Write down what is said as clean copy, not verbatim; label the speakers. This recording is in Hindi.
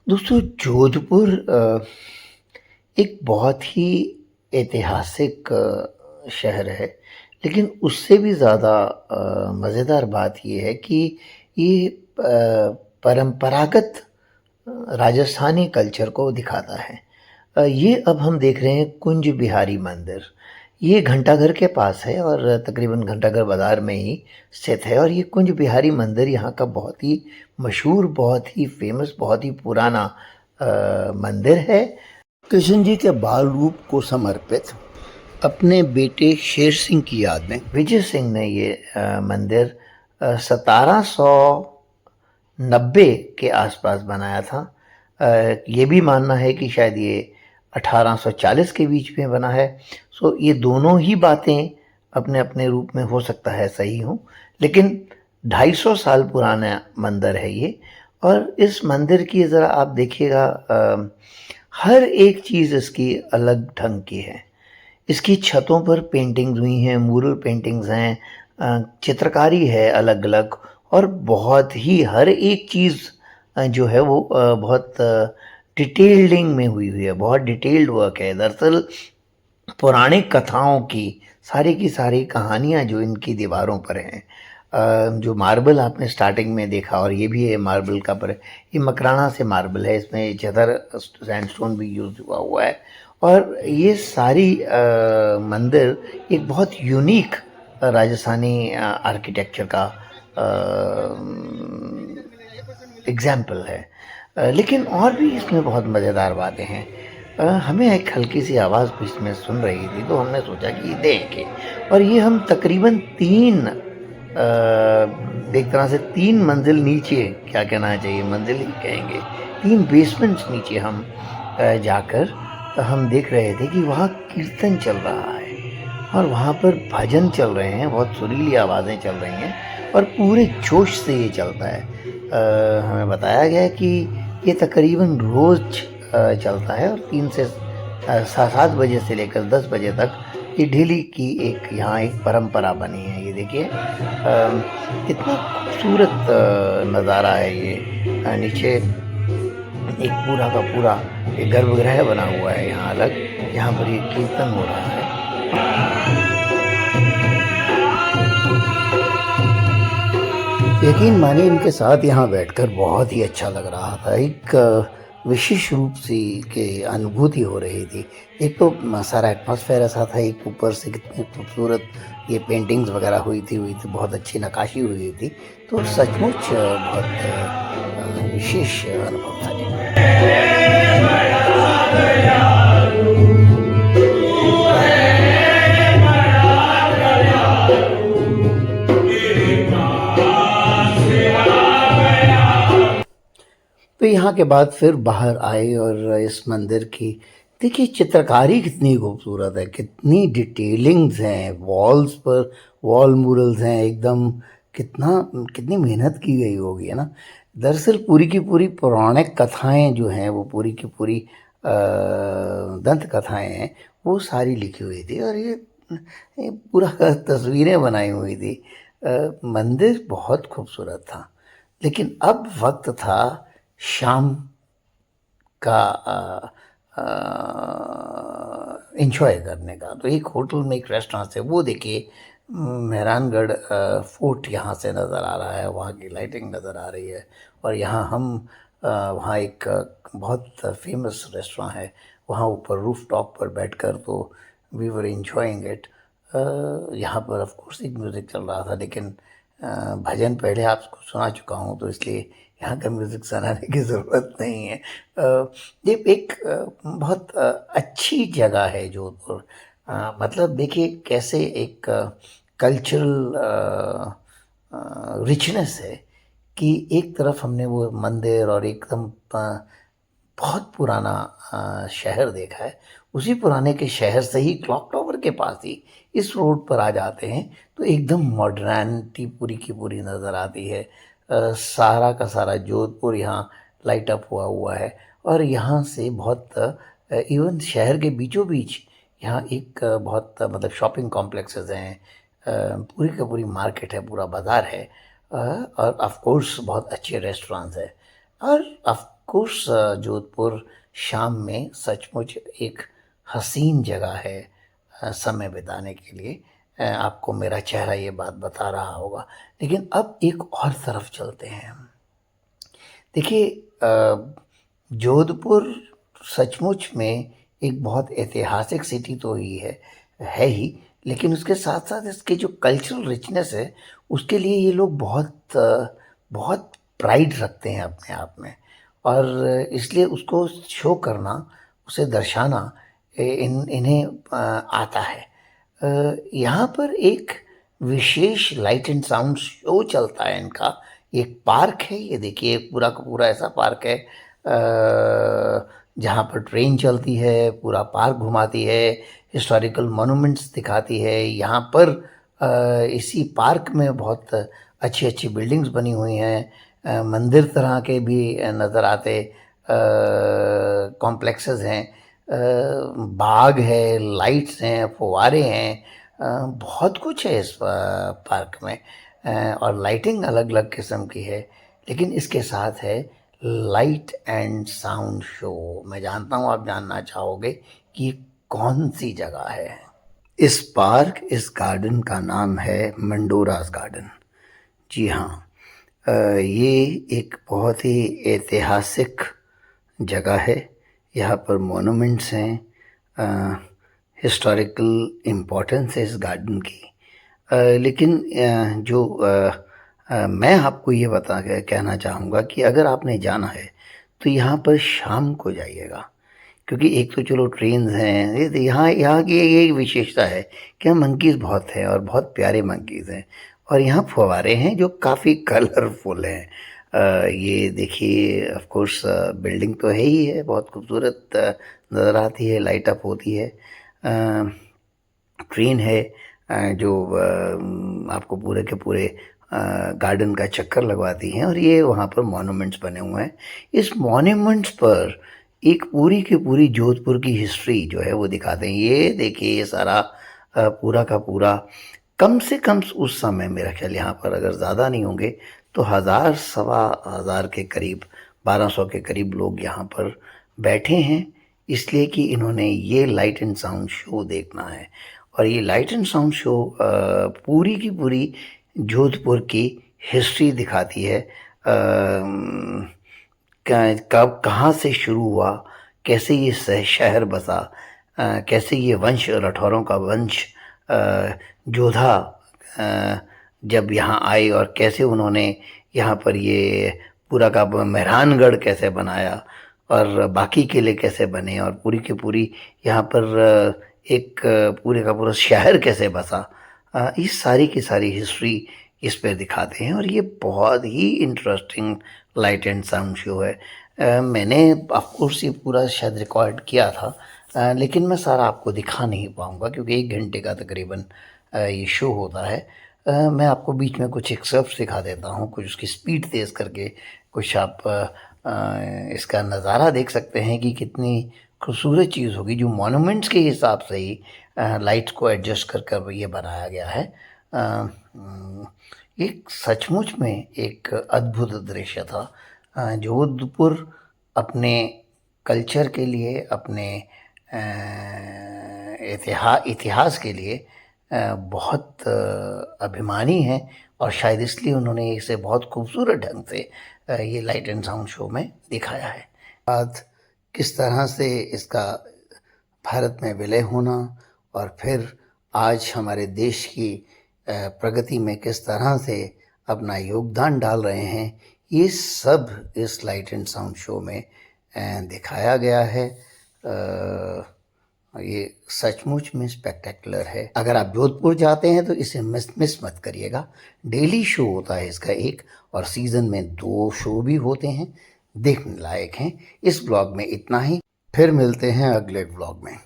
Speaker 1: दोस्तों जोधपुर एक बहुत ही ऐतिहासिक शहर है। लेकिन उससे भी ज़्यादा मज़ेदार बात ये है कि ये परंपरागत राजस्थानी कल्चर को दिखाता है। ये अब हम देख रहे हैं कुंज बिहारी मंदिर। ये घंटाघर के पास है और तकरीबन घंटाघर बाज़ार में ही स्थित है और ये कुंज बिहारी मंदिर यहाँ का बहुत ही मशहूर, बहुत ही फ़ेमस, बहुत ही पुराना मंदिर है।
Speaker 2: कृष्ण जी के बाल रूप को समर्पित अपने बेटे शेर सिंह की याद में
Speaker 1: विजय सिंह ने ये मंदिर 1790 के आसपास बनाया था। ये भी मानना है कि शायद ये 1840 के बीच में बना है। सो ये दोनों ही बातें अपने अपने रूप में हो सकता है सही हो, लेकिन 250 साल पुराना मंदिर है ये। और इस मंदिर की ज़रा आप देखिएगा, हर एक चीज़ इसकी अलग ढंग की है। इसकी छतों पर पेंटिंग्स हुई हैं, म्यूरल पेंटिंग्स हैं, चित्रकारी है अलग-अलग और बहुत ही हर एक चीज़ जो है वो बहुत डिटेलिंग में हुई हुई है, बहुत डिटेल्ड वर्क है। दरअसल पौराणिक कथाओं की सारी कहानियाँ जो इनकी दीवारों पर हैं, जो मार्बल आपने स्टार्टिंग में देखा और ये भी है मार्बल का, पर ये मकराना से मार्बल है, इसमें जदर सैंडस्टोन भी यूज़ हुआ है। और ये सारी मंदिर एक बहुत यूनिक राजस्थानी आर्किटेक्चर का एग्जाम्पल है। लेकिन और भी इसमें बहुत मज़ेदार बातें हैं। हमें एक हल्की सी आवाज़ बीच में सुन रही थी, तो हमने सोचा कि दें कि, और ये हम तकरीबन एक तरह से 3 मंजिल नीचे, क्या कहना चाहिए, मंजिल ही कहेंगे, 3 बेसमेंट्स नीचे हम जाकर हम देख रहे थे कि वहाँ कीर्तन चल रहा है और वहाँ पर भजन चल रहे हैं, बहुत सुरीली आवाज़ें चल रही हैं और पूरे जोश से ये चलता है। हमें बताया गया है कि ये तकरीबन रोज़ चलता है और 3 से 7 बजे से लेकर 10 बजे तक ये डेली की एक यहाँ एक परंपरा बनी है। ये देखिए कितना खूबसूरत नज़ारा है ये। नीचे एक पूरा का पूरा एक गर्भगृह बना हुआ है यहाँ अलग, यहाँ पर ये कीर्तन हो रहा है।
Speaker 2: यकीन मानिए इनके साथ यहाँ बैठकर बहुत ही अच्छा लग रहा था। एक विशेष रूप से के अनुभूति हो रही थी। एक तो सारा एटमॉस्फेयर ऐसा था, एक ऊपर से कितनी खूबसूरत ये पेंटिंग्स वगैरह हुई थी, बहुत अच्छी नक्काशी हुई थी। तो सचमुच बहुत विशेष अनुभव था जी।
Speaker 1: तो यहाँ के बाद फिर बाहर आए और इस मंदिर की देखिए चित्रकारी कितनी खूबसूरत है, कितनी डिटेलिंग्स हैं वॉल्स पर, वॉल म्यूरल्स हैं एकदम। कितनी मेहनत की गई होगी, है ना। दरअसल पूरी की पूरी पौराणिक कथाएं जो हैं वो पूरी की पूरी दंत कथाएं हैं, वो सारी लिखी हुई थी और ये पूरा तस्वीरें बनाई हुई थी। मंदिर बहुत खूबसूरत था। लेकिन अब वक्त था शाम का एंजॉय करने का। तो एक होटल में एक रेस्टोरेंट है, वो देखिए मेहरानगढ़ फोर्ट यहाँ से नज़र आ रहा है, वहाँ की लाइटिंग नज़र आ रही है। और यहाँ हम वहाँ एक बहुत फेमस रेस्टोरेंट है, वहाँ ऊपर रूफ टॉप पर बैठकर तो वी वर एंजॉइंग इट। यहाँ पर ऑफ कोर्स एक म्यूज़िक चल रहा था, लेकिन भजन पहले आपको सुना चुका हूँ, तो इसलिए यहाँ का म्यूज़िक सुनाने की ज़रूरत नहीं है। ये एक बहुत अच्छी जगह है जोधपुर। मतलब देखिए कैसे एक कल्चरल रिचनेस है कि एक तरफ हमने वो मंदिर और एकदम बहुत पुराना शहर देखा है। उसी पुराने के शहर से ही क्लॉक टावर के पास ही इस रोड पर आ जाते हैं तो एकदम मॉडर्निटी पूरी की पूरी नज़र आती है। सारा का सारा जोधपुर यहाँ लाइट अप हुआ है और यहाँ से बहुत इवन शहर के बीचों बीच यहाँ एक बहुत मतलब शॉपिंग कॉम्प्लेक्सेस हैं, पूरी का पूरी मार्केट है, पूरा बाज़ार है, और ऑफ कोर्स बहुत अच्छे रेस्टोरेंट्स हैं। और कोर्स जोधपुर शाम में सचमुच एक हसीन जगह है समय बिताने के लिए। आपको मेरा चेहरा ये बात बता रहा होगा। लेकिन अब एक और तरफ चलते हैं हम। देखिए जोधपुर सचमुच में एक बहुत ऐतिहासिक सिटी तो है ही, लेकिन उसके साथ-साथ इसके जो कल्चरल रिचनेस है, उसके लिए ये लोग बहुत प्राइड रखते हैं अपने आप में, और इसलिए उसको शो करना, उसे दर्शाना इन्हें आता है। यहाँ पर एक विशेष लाइट एंड साउंड शो चलता है इनका। एक पार्क है, ये देखिए पूरा का पूरा ऐसा पार्क है जहाँ पर ट्रेन चलती है, पूरा पार्क घुमाती है, हिस्टोरिकल मॉन्यूमेंट्स दिखाती है। यहाँ पर इसी पार्क में बहुत अच्छी अच्छी बिल्डिंग्स बनी हुई हैं, मंदिर तरह के भी नज़र आते कॉम्प्लेक्सेस हैं, बाग है, लाइट्स हैं, फुवारे हैं, बहुत कुछ है इस पार्क में, और लाइटिंग अलग अलग किस्म की है। लेकिन इसके साथ है लाइट एंड साउंड शो। मैं जानता हूँ आप जानना चाहोगे कि कौन सी जगह है।
Speaker 2: इस गार्डन का नाम है मंडोरास गार्डन। जी हाँ, ये एक बहुत ही ऐतिहासिक जगह है। यहाँ पर मोनूमेंट्स हैं, हिस्टोरिकल इम्पोर्टेंस है इस गार्डन की। लेकिन मैं आपको ये कहना चाहूँगा कि अगर आपने जाना है तो यहाँ पर शाम को जाइएगा, क्योंकि एक तो चलो ट्रेन्स हैं, यहाँ की ये विशेषता है कि यहाँ मंकीज़ बहुत हैं और बहुत प्यारे मंकीज़ हैं, और यहाँ फव्वारे हैं जो काफ़ी कलरफुल हैं। ये देखिए, ऑफ कोर्स बिल्डिंग तो है ही है, बहुत खूबसूरत नज़र आती है, लाइट अप होती है। ट्रेन है जो आपको पूरे के पूरे गार्डन का चक्कर लगवाती हैं, और ये वहाँ पर मॉन्यूमेंट्स बने हुए हैं। इस मॉन्यूमेंट्स पर एक पूरी की पूरी जोधपुर की हिस्ट्री जो है वो दिखाते हैं। ये देखिए, ये सारा पूरा का पूरा कम से कम उस समय मेरा ख्याल यहाँ पर अगर ज़्यादा नहीं होंगे तो 1000 सवा हज़ार के करीब, 1200 के करीब लोग यहाँ पर बैठे हैं, इसलिए कि इन्होंने ये लाइट एंड साउंड शो देखना है। और ये लाइट एंड साउंड शो पूरी की पूरी जोधपुर की हिस्ट्री दिखाती है। कब कहाँ से शुरू हुआ, कैसे ये शहर बसा, कैसे ये वंश, राठौरों का वंश जोधा जब यहाँ आए, और कैसे उन्होंने यहाँ पर ये पूरा का मेहरानगढ़ कैसे बनाया, और बाकी किले कैसे बने, और पूरी की पूरी यहाँ पर एक पूरे का पूरा शहर कैसे बसा, इस सारी की सारी हिस्ट्री इस पे दिखाते हैं। और ये बहुत ही interesting light and sound show है। मैंने ऑफकोर्स ये पूरा शायद रिकॉर्ड किया था, लेकिन मैं सारा आपको दिखा नहीं पाऊँगा क्योंकि 1 घंटे का तकरीबन ये शो होता है। मैं आपको बीच में कुछ एक्सर्प्ट्स दिखा देता हूँ, कुछ उसकी स्पीड तेज़ करके कुछ आप इसका नज़ारा देख सकते हैं कि कितनी खूबसूरत चीज़ होगी, जो मॉन्यूमेंट्स के हिसाब से ही लाइट्स को एडजस्ट कर कर ये बनाया गया है। एक सचमुच में एक अद्भुत दृश्य था। जोधपुर अपने कल्चर के लिए, अपने इतिहास के लिए बहुत अभिमानी है, और शायद इसलिए उन्होंने इसे बहुत खूबसूरत ढंग से ये लाइट एंड साउंड शो में दिखाया है। बाद किस तरह से इसका भारत में विलय होना, और फिर आज हमारे देश की प्रगति में किस तरह से अपना योगदान डाल रहे हैं, ये सब इस लाइट एंड साउंड शो में दिखाया गया है। ये सचमुच में स्पेक्टेकुलर है। अगर आप जोधपुर जाते हैं तो इसे मिस मत करिएगा। डेली शो होता है इसका एक, और सीज़न में 2 शो भी होते हैं, देखने लायक हैं। इस ब्लॉग में इतना ही, फिर मिलते हैं अगले ब्लॉग में।